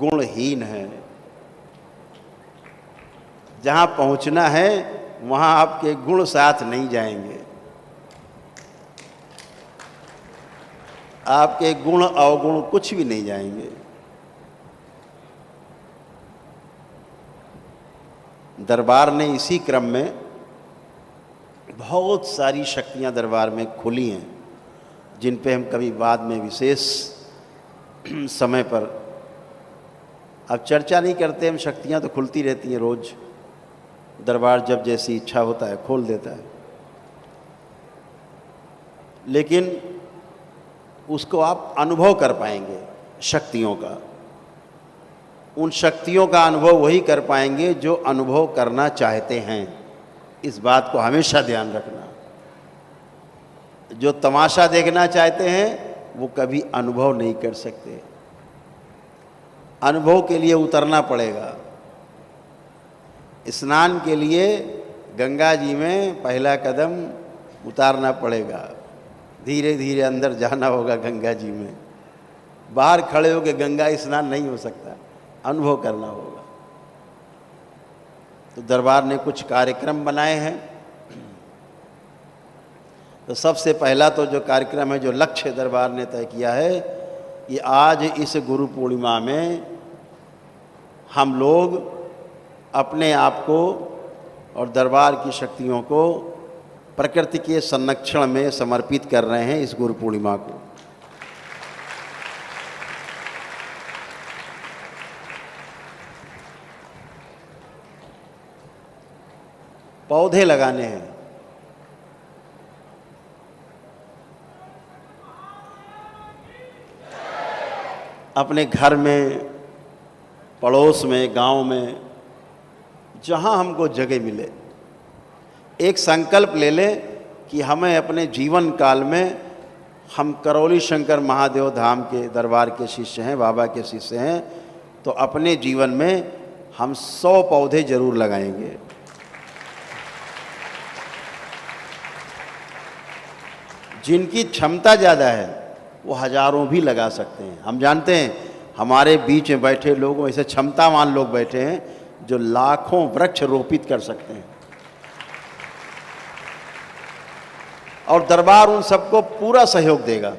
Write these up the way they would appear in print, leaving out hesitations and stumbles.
गुणहीन है। जहाँ पहुँचना है वहाँ आपके गुण साथ नहीं जाएंगे, आपके गुण अवगुण कुछ भी नहीं जाएंगे। दरबार ने इसी क्रम में बहुत सारी शक्तियाँ दरबार में खुली हैं, जिन पे हम कभी बाद में विशेष समय पर अब चर्चा नहीं करते। हम शक्तियाँ तो खुलती रहती हैं रोज़, दरबार जब जैसी इच्छा होता है खोल देता है, लेकिन उसको आप अनुभव कर पाएंगे शक्तियों का। उन शक्तियों का अनुभव वही कर पाएंगे जो अनुभव करना चाहते हैं। इस बात को हमेशा ध्यान रखना। जो तमाशा देखना चाहते हैं वो कभी अनुभव नहीं कर सकते। अनुभव के लिए उतरना पड़ेगा। स्नान के लिए गंगा जी में पहला कदम उतारना पड़ेगा, धीरे धीरे अंदर जाना होगा गंगा जी में। बाहर खड़े होकर गंगा स्नान नहीं हो सकता, अनुभव करना होगा। तो दरबार ने कुछ कार्यक्रम बनाए हैं। तो सबसे पहला तो जो कार्यक्रम है, जो लक्ष्य दरबार ने तय किया है कि आज इस गुरु पूर्णिमा में हम लोग अपने आप को और दरबार की शक्तियों को प्रकृति के संरक्षण में समर्पित कर रहे हैं। इस गुरु पूर्णिमा को पौधे लगाने हैं। अपने घर में, पड़ोस में, गांव में, जहां हमको जगह मिले, एक संकल्प ले लें कि हमें अपने जीवन काल में, हम करौली शंकर महादेव धाम के दरबार के शिष्य हैं, बाबा के शिष्य हैं, तो अपने जीवन में हम 100 पौधे जरूर लगाएंगे। जिनकी क्षमता ज़्यादा है वो हजारों भी लगा सकते हैं। हम जानते हैं हमारे बीच में बैठे लोग ऐसे क्षमतावान लोग बैठे हैं जो लाखों वृक्ष रोपित कर सकते हैं, और दरबार उन सबको पूरा सहयोग देगा।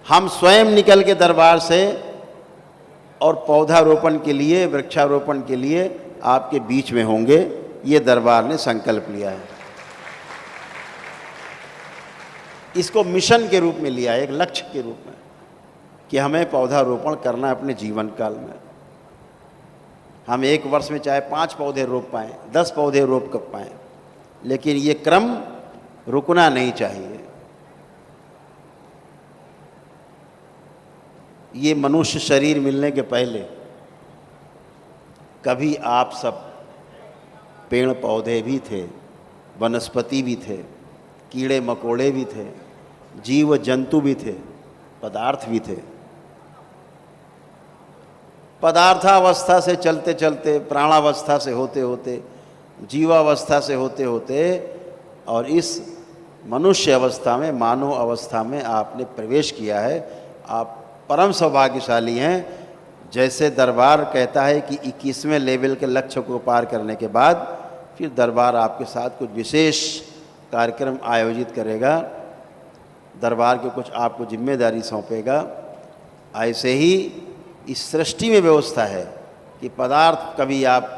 हम स्वयं निकल के दरबार से और पौधारोपण के लिए, वृक्षारोपण के लिए आपके बीच में होंगे। ये दरबार ने संकल्प लिया है। इसको मिशन के रूप में लिया है, एक लक्ष्य के रूप में, कि हमें पौधारोपण करना है अपने जीवन काल में। हम एक वर्ष में चाहे 5 पौधे रोप पाएँ, 10 पौधे रोप कर पाएँ, लेकिन ये क्रम रुकना नहीं चाहिए। ये मनुष्य शरीर मिलने के पहले कभी आप सब पेड़ पौधे भी थे, वनस्पति भी थे, कीड़े मकोड़े भी थे, जीव जंतु भी थे, पदार्थ भी थे। पदार्थावस्था से चलते चलते, प्राणावस्था से होते होते, जीवावस्था से होते होते, और इस मनुष्य अवस्था में, मानव अवस्था में आपने प्रवेश किया है। आप परम सौभाग्यशाली हैं। जैसे दरबार कहता है कि 21वें लेवल के लक्ष्य को पार करने के बाद फिर दरबार आपके साथ कुछ विशेष कार्यक्रम आयोजित करेगा, दरबार के कुछ आपको जिम्मेदारी सौंपेगा। ऐसे ही इस सृष्टि में व्यवस्था है कि पदार्थ कभी आप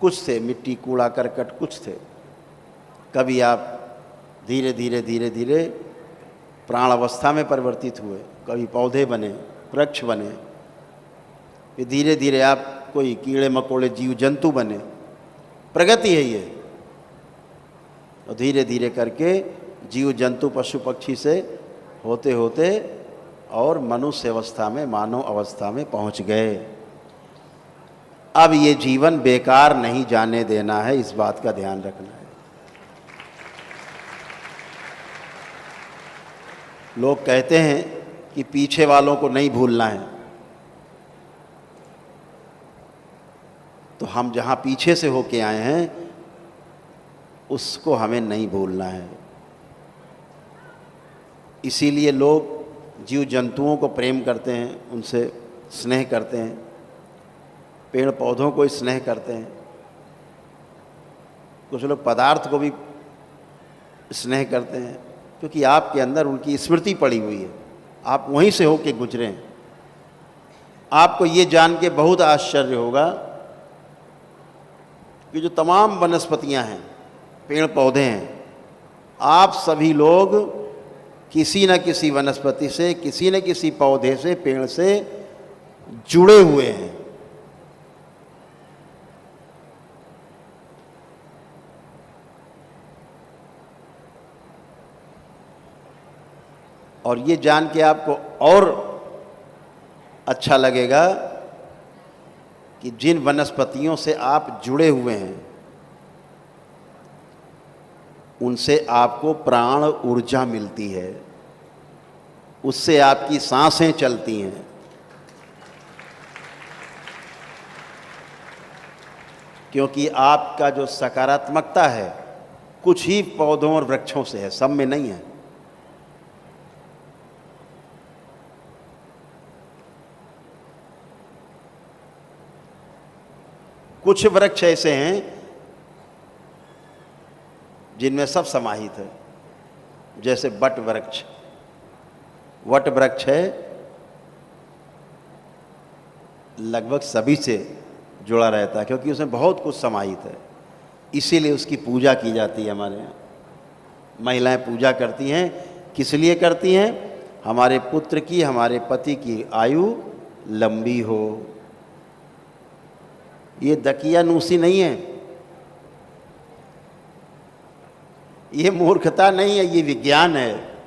कुछ थे, मिट्टी कूड़ा करकट कुछ थे, कभी आप धीरे धीरे धीरे धीरे प्राण अवस्था में परिवर्तित हुए, कभी पौधे बने, वृक्ष बने, फिर धीरे धीरे आप कोई कीड़े मकोड़े जीव जंतु बने। प्रगति है ये। और धीरे धीरे करके जीव जंतु पशु पक्षी से होते होते और मनुष्य अवस्था में, मानव अवस्था में पहुंच गए। अब ये जीवन बेकार नहीं जाने देना है, इस बात का ध्यान रखना है। लोग कहते हैं कि पीछे वालों को नहीं भूलना है, तो हम जहाँ पीछे से होके आए हैं उसको हमें नहीं भूलना है। इसीलिए लोग जीव जंतुओं को प्रेम करते हैं, उनसे स्नेह करते हैं, पेड़ पौधों को स्नेह करते हैं, कुछ लोग पदार्थ को भी स्नेह करते हैं, क्योंकि आपके अंदर उनकी स्मृति पड़ी हुई है, आप वहीं से होके गुजरे हैं। आपको ये जान के बहुत आश्चर्य होगा कि जो तमाम वनस्पतियां हैं, पेड़ पौधे हैं, आप सभी लोग किसी न किसी वनस्पति से, किसी न किसी पौधे से, पेड़ से जुड़े हुए हैं। और ये जान के आपको और अच्छा लगेगा कि जिन वनस्पतियों से आप जुड़े हुए हैं उनसे आपको प्राण ऊर्जा मिलती है, उससे आपकी सांसें चलती हैं। क्योंकि आपका जो सकारात्मकता है कुछ ही पौधों और वृक्षों से है, सब में नहीं है। कुछ वृक्ष ऐसे हैं जिनमें सब समाहित है, जैसे वट वृक्ष। वट वृक्ष है, लगभग सभी से जुड़ा रहता है क्योंकि उसमें बहुत कुछ समाहित है, इसीलिए उसकी पूजा की जाती है। हमारे यहाँ महिलाएं पूजा करती हैं, किस लिए करती हैं? हमारे पुत्र की, हमारे पति की आयु लंबी हो। ये दकियानूसी नहीं है, ये मूर्खता नहीं है, ये विज्ञान है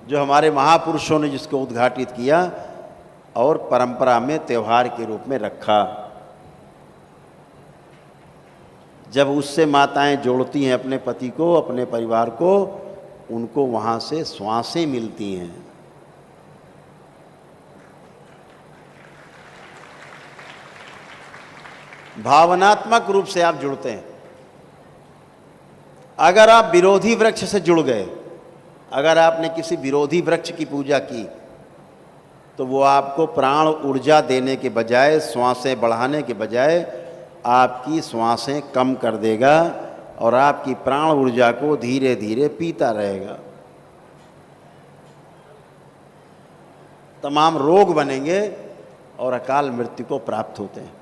जो हमारे महापुरुषों ने जिसको उद्घाटित किया और परंपरा में त्योहार के रूप में रखा। जब उससे माताएं जोड़ती हैं अपने पति को, अपने परिवार को, उनको वहाँ से श्वासें मिलती हैं। भावनात्मक रूप से आप जुड़ते हैं। अगर आप विरोधी वृक्ष से जुड़ गए, अगर आपने किसी विरोधी वृक्ष की पूजा की, तो वो आपको प्राण ऊर्जा देने के बजाय, श्वासें बढ़ाने के बजाय आपकी श्वासें कम कर देगा और आपकी प्राण ऊर्जा को धीरे धीरे पीता रहेगा। तमाम रोग बनेंगे और अकाल मृत्यु को प्राप्त होते हैं।